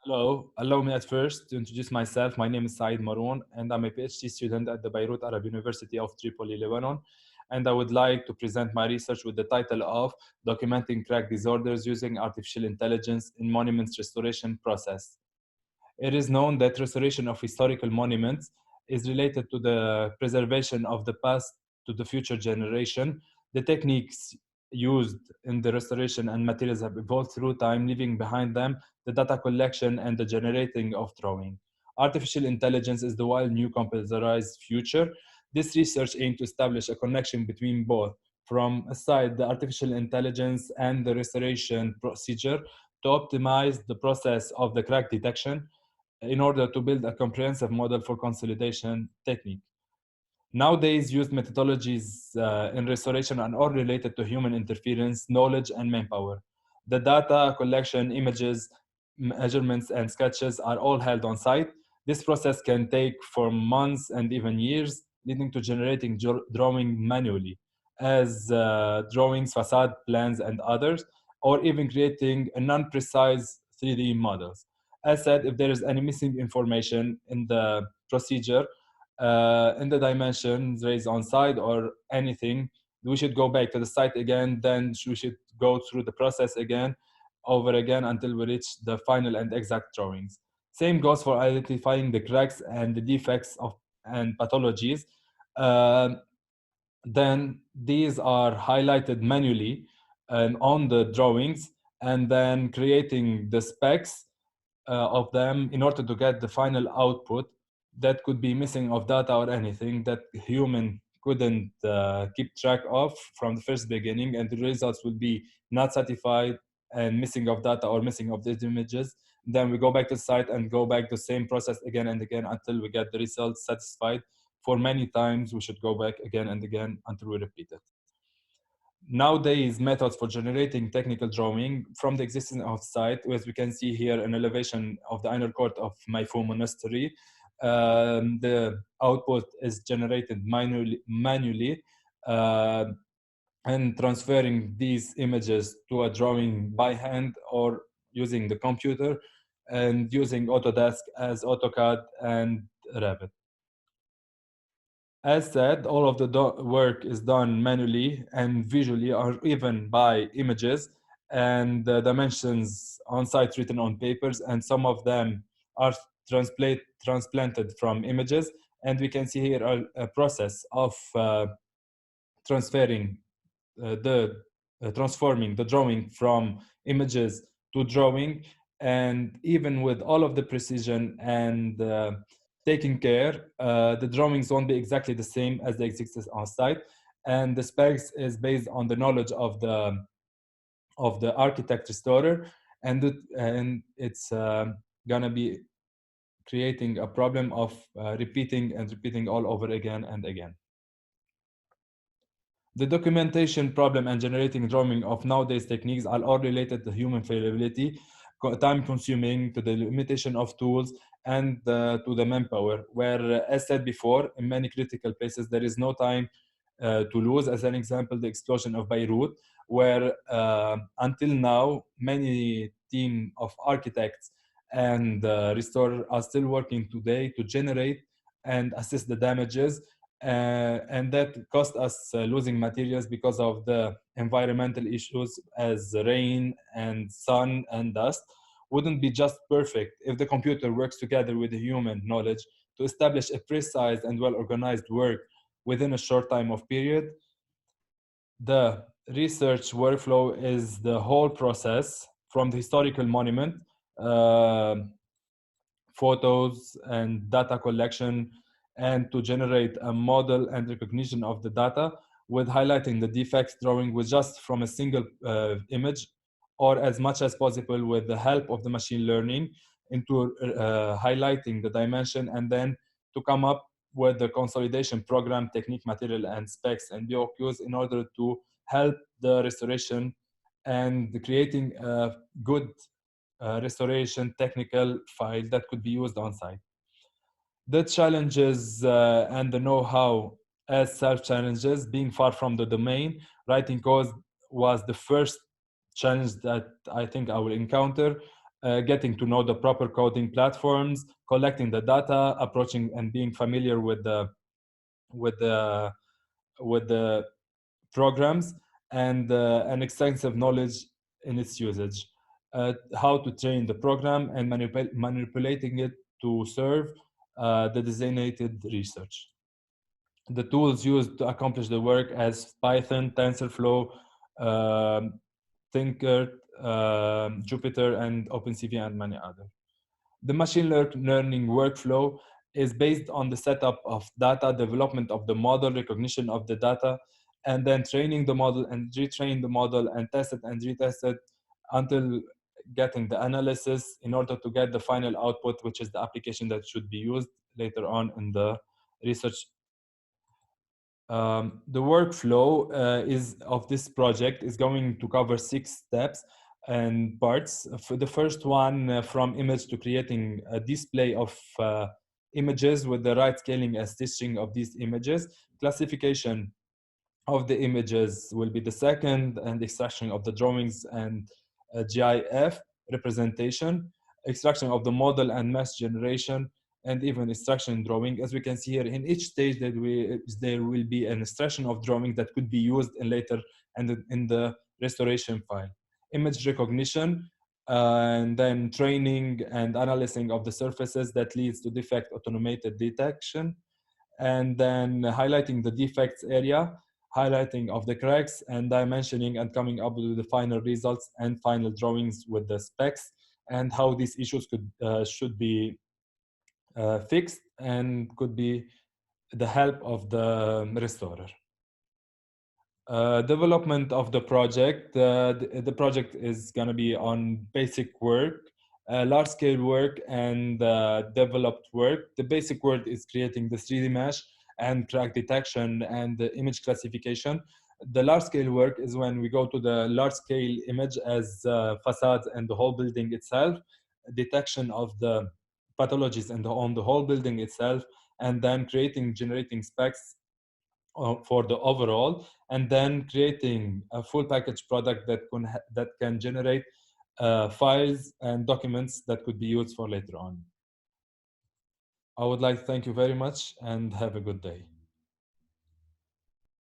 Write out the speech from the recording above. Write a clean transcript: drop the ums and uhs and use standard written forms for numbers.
Hello, allow me at first to introduce myself. My name is Maroun, and I'm a PhD student at the Beirut Arab University of Tripoli, Lebanon. And I would like to present my research with the title of Documenting Crack Disorders Using Artificial Intelligence in Monuments Restoration Process. It is known that restoration of historical monuments is related to the preservation of the past to the future generation. The techniques used in the restoration and materials have evolved through time, leaving behind them the data collection and the generating of drawing. Artificial intelligence is the wild new computerized future. This research aims to establish a connection between both. From a side, the artificial intelligence and the restoration procedure to optimize the process of the crack detection in order to build a comprehensive model for consolidation technique. Nowadays, used methodologies in restoration are all related to human interference, knowledge, and manpower. The data collection, images, measurements, and sketches are all held on site. This process can take from months and even years, leading to generating drawing manually, as drawings, facade plans, and others, or even creating a non-precise 3D models. As said, if there is any missing information in the procedure, in the dimensions raised on site or anything, we should go back to the site again. Then we should go through the process again, over again until we reach the final and exact drawings. Same goes for identifying the cracks and the defects of and pathologies. Uh, then these are highlighted manually on the drawings, and then creating the specs of them in order to get the final output that could be missing of data or anything that human couldn't keep track of from the first beginning, and the results will be not satisfied and missing of data or missing of these images. Then we go back to the site and go back the same process again and again until we get the results satisfied. For many times we should go back again and again until we repeat it. Nowadays, methods for generating technical drawing from the existing of site, as we can see here, an elevation of the inner court of Maifou Monastery. The output is generated manually uh, and transferring these images to a drawing by hand or using the computer and using Autodesk as AutoCAD and Revit. As said, all of the work is done manually and visually, or even by images, and the dimensions on site written on papers, and some of them are transplanted from images. And we can see here a process of transferring the transforming the drawing from images to drawing, and even with all of the precision and taking care, the drawings won't be exactly the same as they exist on site, and the specs is based on the knowledge of the architect restorer, and it's gonna be creating a problem of repeating and repeating all over again and again. The documentation problem and generating drawing of nowadays techniques are all related to human fallibility, time consuming, to the limitation of tools, and to the manpower, where, as said before, in many critical places, there is no time to lose. As an example, the explosion of Beirut, where until now, many team of architects and restorers are still working today to generate and assess the damages, and that cost us losing materials because of the environmental issues as rain and sun and dust. Wouldn't be just perfect if the computer works together with the human knowledge to establish a precise and well organized work within a short time of period. The research workflow is the whole process from the historical monument, uh, photos and data collection, and to generate a model and recognition of the data with highlighting the defects drawing with just from a single image, or as much as possible with the help of the machine learning into highlighting the dimension, and then to come up with the consolidation program, technique, material, and specs and BOQs in order to help the restoration and creating a good restoration technical file that could be used on site. The challenges and the know-how as self-challenges, being far from the domain, writing code was the first challenge that I think I will encounter. getting to know the proper coding platforms, collecting the data, approaching and being familiar with with the with the programs, and an extensive knowledge in its usage, how to train the program and manipulating it to serve the designated research. The tools used to accomplish the work as Python, TensorFlow, um, Tinker, Jupyter, and OpenCV, and many others. The machine learning workflow is based on the setup of data, development of the model, recognition of the data, and then training the model and retrain the model and test it and retest it until getting the analysis in order to get the final output, which is the application that should be used later on in the research. The workflow is of this project is going to cover 6 steps and parts. For the first one, from image to creating a display of images with the right scaling and stitching of these images. Classification of the images will be the second, and extraction of the drawings and GIF representation, extraction of the model and mesh generation, and even extraction drawing. As we can see here, in each stage that there will be an extraction of drawing that could be used in later and in the restoration file. Image recognition, and then training and analyzing of the surfaces that leads to defect automated detection, and then highlighting the defects area, highlighting of the cracks, and dimensioning and coming up with the final results and final drawings with the specs and how these issues should be fixed and could be the help of the restorer. Development of the project. The project is going to be on basic work, large scale work, and developed work. The basic work is creating the 3D mesh and crack detection and the image classification. The large scale work is when we go to the large scale image as facades and the whole building itself, detection of the pathologies on the whole building itself, and then generating specs for the overall, and then creating a full package product that can generate files and documents that could be used for later on. I would like to thank you very much and have a good day.